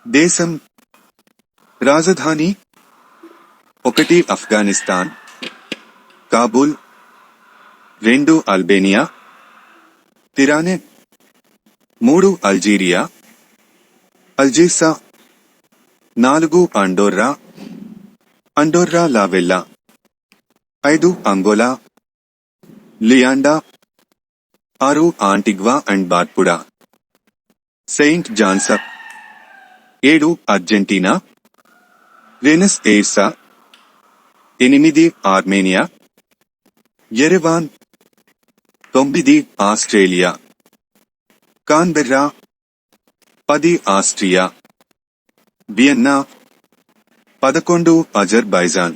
దేశం రాజధాని 1 Afghanistan Kabul 2 Albania Tirane 3 Algeria Algiers 4 Andorra la Vella 5 Angola Luanda 6 Antigua and Barbuda Saint John's 7 Argentina Buenos Aires 8 Armenia Yerevan 9 Australia Canberra 10 Austria Vienna 11 Azerbaijan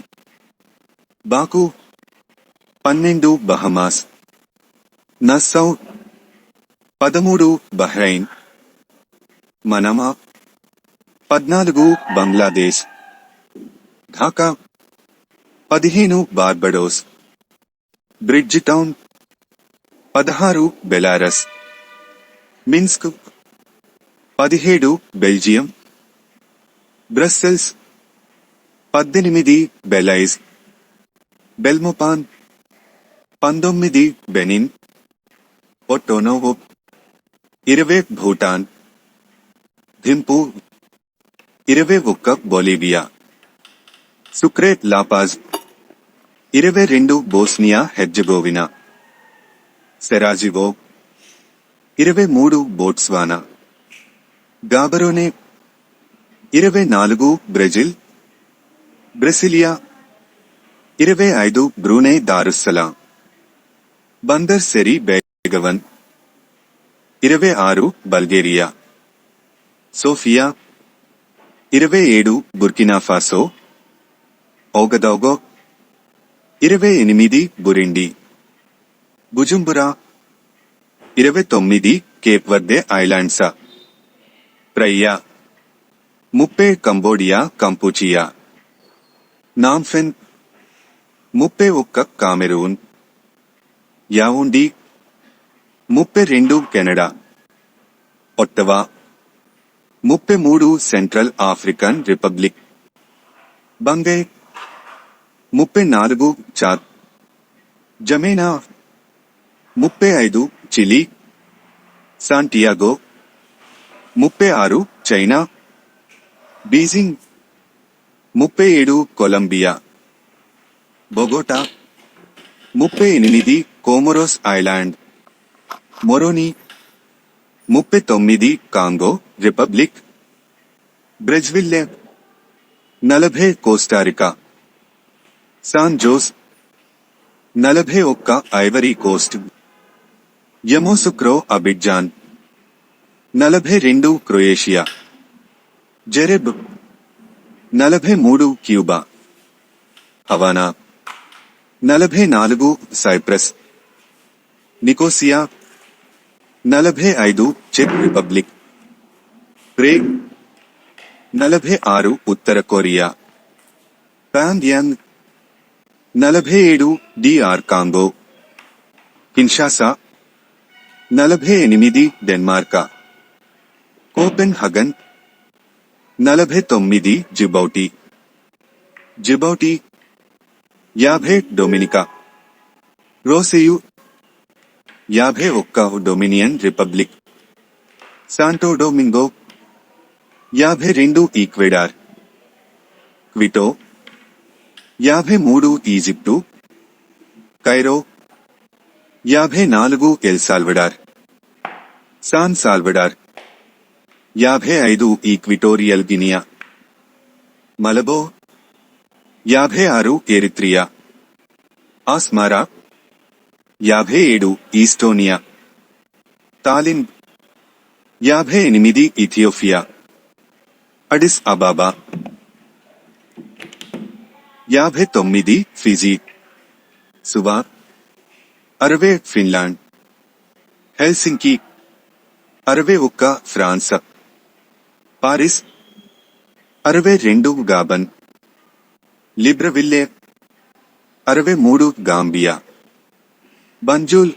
Baku 12 Bahamas Nassau 13 Bahrain Manama 14 Bangladesh Dhaka 15 Barbados Bridgetown 16 Belarus Minsk 17 Belgium Brussels 18 Belize Belmopan 19 Benin Porto Novo 20 Bhutan Thimphu 21 Bolivia Sucre La Paz 22 Bosnia Herzegovina Sarajevo 23 Botswana Gaborone 24 Brazil Brasilia 25 Brunei Darussalam Bandar Seri Begawan 26 Bulgaria Sofia 27 Burkina Faso Ouagadougou 28 Burundi Bujumbura 29 Cape Verde Islands Praia 30 Cambodia Kampuchea Phnom Penh 31 Cameroon Yaounde 32 Canada Ottawa 33 Central African Republic Bangui 34 Chad Ndjamena 35 Chile Santiago 36 China Beijing 37 Colombia Bogota 38 Comoros island Moroni 39 Congo Republic Brazzaville 40 Costa Rica San Jose 41 Ivory Coast Yamoussoukro Abidjan 42 Croatia Zagreb 43 Cuba Havana 44 Cyprus Nicosia 45 చెక్ Republic Prague 46 ఉత్తర Korea Pyongyang 47 DR Congo Kinshasa 48 Denmark Copenhagen 49 Djibouti 50 Dominica Roseau 51 Dominican Republic Santo Domingo 52 Ecuador Quito 53 Egypt Cairo 54 El Salvador San Salvador 55 Equatorial Guinea Malabo 56 Eritrea Asmara 57 Estonia Tallinn 58 Ethiopia Addis Ababa 59 Fiji Suva 60 Finland Helsinki 61 France Paris 62 Gabon Libreville 63 Gambia Banjul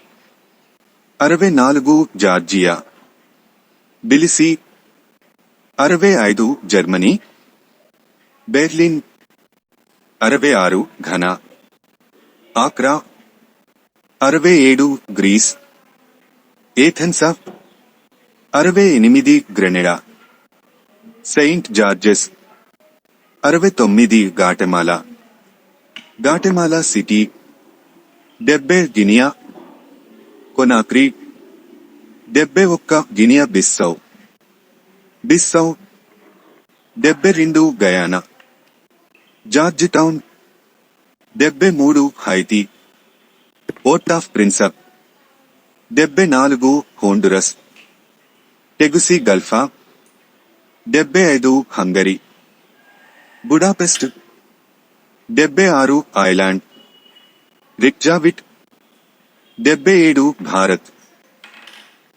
64 Georgia Tbilisi 65 Germany, Berlin 66 Ghana, Accra 67 Greece, Athens 68 Grenada, Saint George's 69 Guatemala City 70 Guinea, Conakry 71 Guinea Bissau 72 Guyana, Georgetown 73 Haiti, Port of Prince 74 Honduras, Tegucigalpa 75 Hungary, Budapest 76 Iceland, Reykjavik 77 Bharat,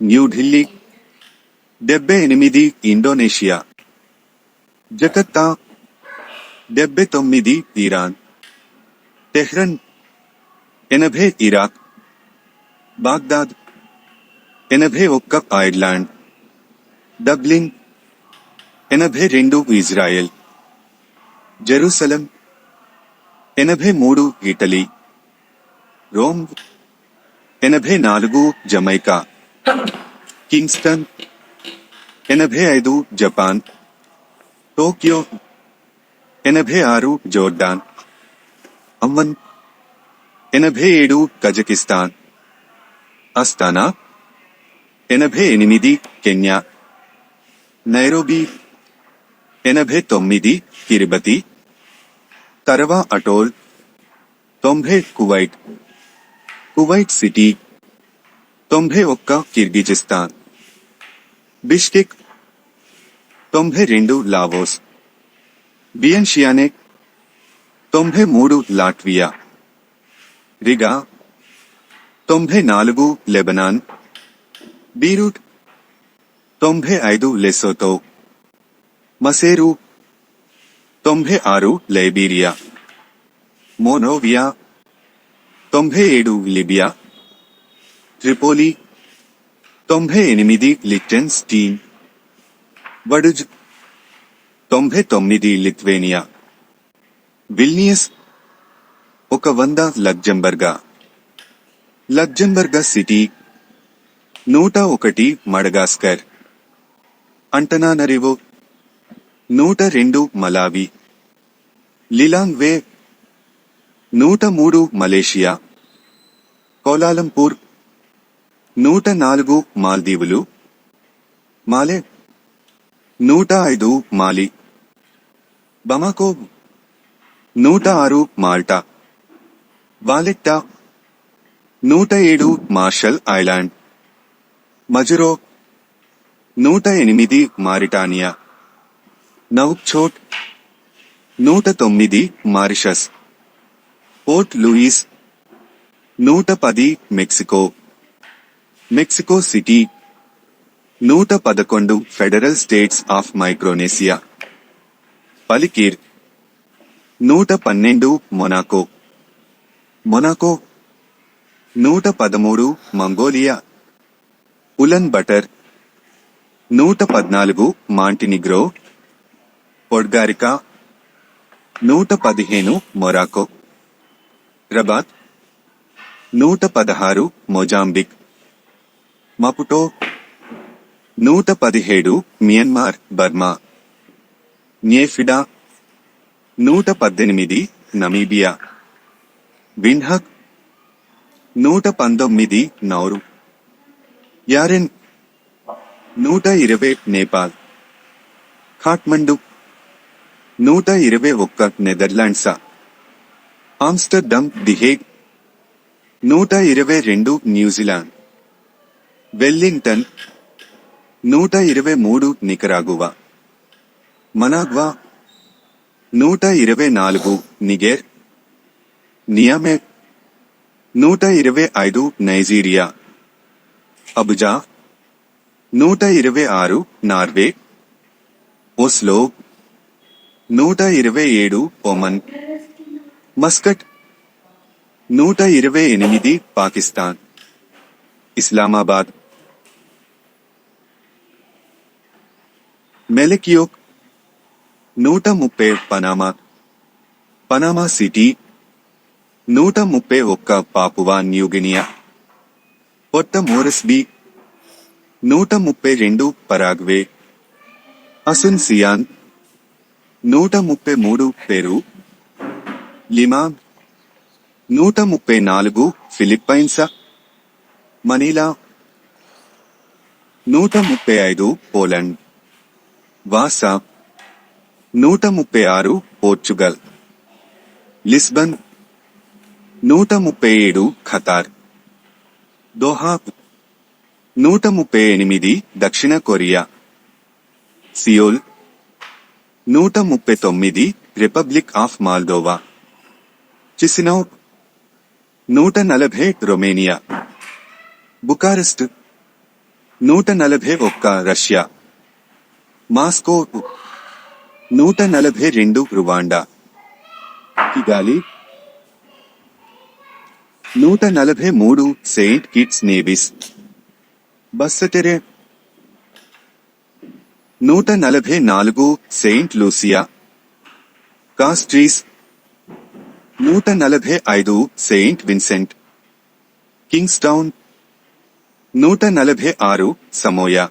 New Delhi 78 Indonesia, Jakarta 79 Iran, Tehran 80 Iraq, Baghdad 81 Ireland, Dublin 82 Israel, Jerusalem 83 Italy, Rome 84 Jamaica, Kingston 85 Japan, Tokyo 86 Jordan, Amman 87 Kazakhstan, Astana 88 Kenya, Nairobi 89 Kiribati, Tarawa Atoll 90 Kuwait City 91 Kyrgyzstan, Bishkek 92 Laos, బియన్షియానెక్ 93 Latvia, Riga 94 Lebanon, Beirut 95 Lesotho, Maseru 96 Liberia, Monrovia 97 Libya, Tripoli 98 Liechtenstein, Vaduz 99 Lithuania, Vilnius 100 Luxembourg City 101 Madagascar, Antananarivo 102 Malawi, Lilongwe 103 Malaysia, Kuala Lumpur 104 మాల్దీవులు, మాలే 105 Mali, Bamako 106 Malta, Valletta 107 Marshall Island, Majuro 108 Mauritania, Nouakchott 109 Mauritius, Port Louis 110 Mexico City 111 Federal States of Micronesia, Palikir 112 Monaco 113 Mongolia, Ulaanbaatar 114 Montenegro, Podgorica 115 Morocco, Rabat 116 Mozambique, Maputo 117 Myanmar Burma, Naypyidaw 118 Namibia, Windhoek 119 Nauru, Yaren 120 Nepal, Kathmandu 121 Netherlands, Amsterdam The Hague 122 New Zealand, Wellington 123 Nicaragua, Managua 124 Niger, Niamey 125 Nigeria, Abuja 126 Norway, Oslo 127 Oman, Muscat 128 Pakistan, Islamabad Melekeok 130 Panama City 131 Papua New Guinea Port Moresby 132 Paraguay Asuncion 133 Peru Lima 134 Philippines Manila 135 Poland Warsaw 136 Portugal Lisbon 137 Qatar Doha 138 దక్షిణ Korea Seoul 139 Republic of Moldova Chisinau 140 Romania Bucharest 141 Russia Moscow 142 Rwanda Kigali 143 Saint Kitts Nevis Basseterre 144 Saint Lucia Castries 145 Saint Vincent Kingstown 146 సమోయా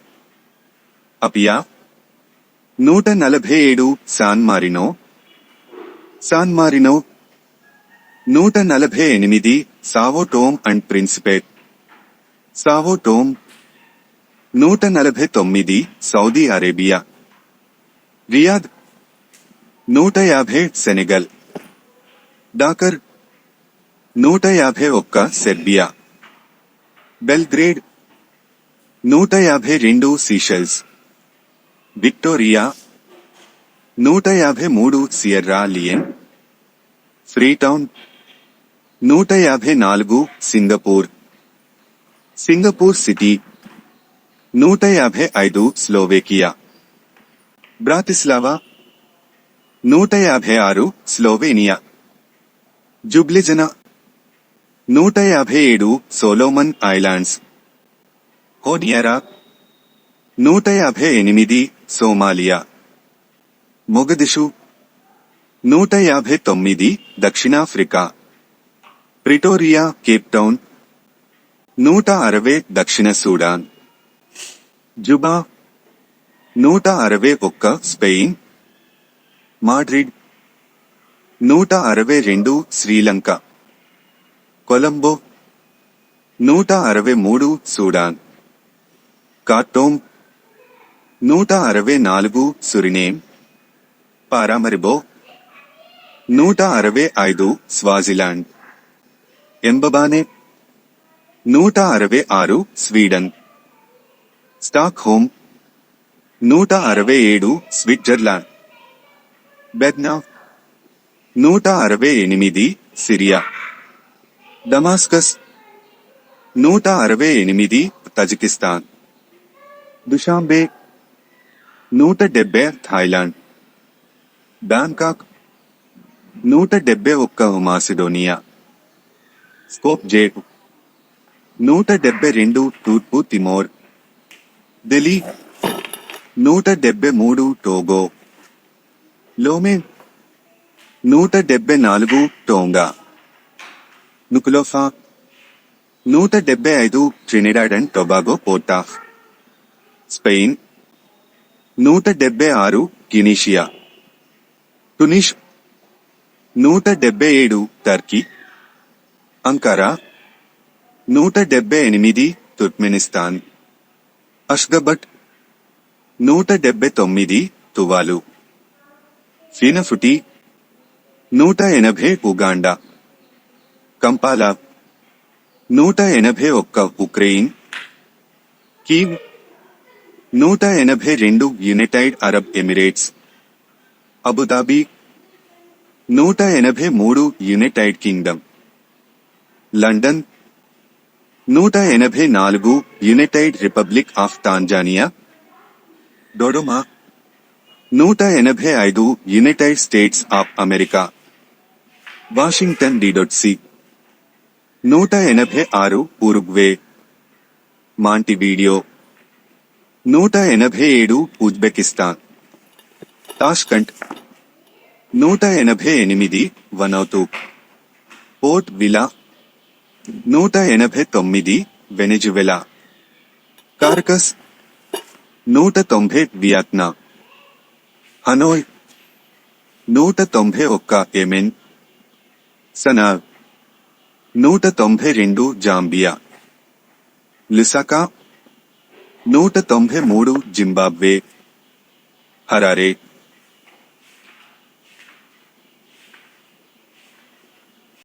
Apia 147 San Marino 148 Sao Tome and Principe Sao Tome 149 Saudi Arabia Riyadh 150 Senegal Dakar 151 Serbia Belgrade 152 Seychelles Victoria 153 Sierra Leone Freetown 154 Singapore City 155 Slovakia Bratislava 156 Slovenia Ljubljana 157 Solomon Islands Honiara 158 Somalia Mogadishu 159 దక్షిణాఫ్రికా Pretoria Cape Town 160 దక్షిణ Sudan Juba 161 Spain Madrid 162 Sri Lanka Colombo 163 Sudan Khartoum 164 Suriname Paramaribo 165 Swaziland Mbabane 166 Sweden stock home 167 Switzerland బెద్నా 168 Syria Damascus 168 Tajikistan Dushanbe 170 Thailand Bangkok 171 Macedonia Skopje 172 తూర్పు Timor Dili 173 Togo Lome 174 Tonga Nukualofa 175 Trinidad and Tobago Port of Spain 176 Tunisia Tunis 177 Turkey Ankara 178 Turkmenistan Ashgabat 179 Tuvalu Funafuti 180 Uganda Kampala 181 Ukraine Kiev 182 United Arab Emirates Abu Dhabi 183 United Kingdom London 184 United Republic of Tanzania Dodoma 185 United States of America Washington DC 186 Uruguay Montevideo 187 Uzbekistan Tashkent 188 Vanuatu. Port Vila 189 Venezuela. Caracas 190 Vietnam. Hanoi 191 Yemen. Sanaa 192 Zambia. Lusaka 193 Zimbabwe. Harare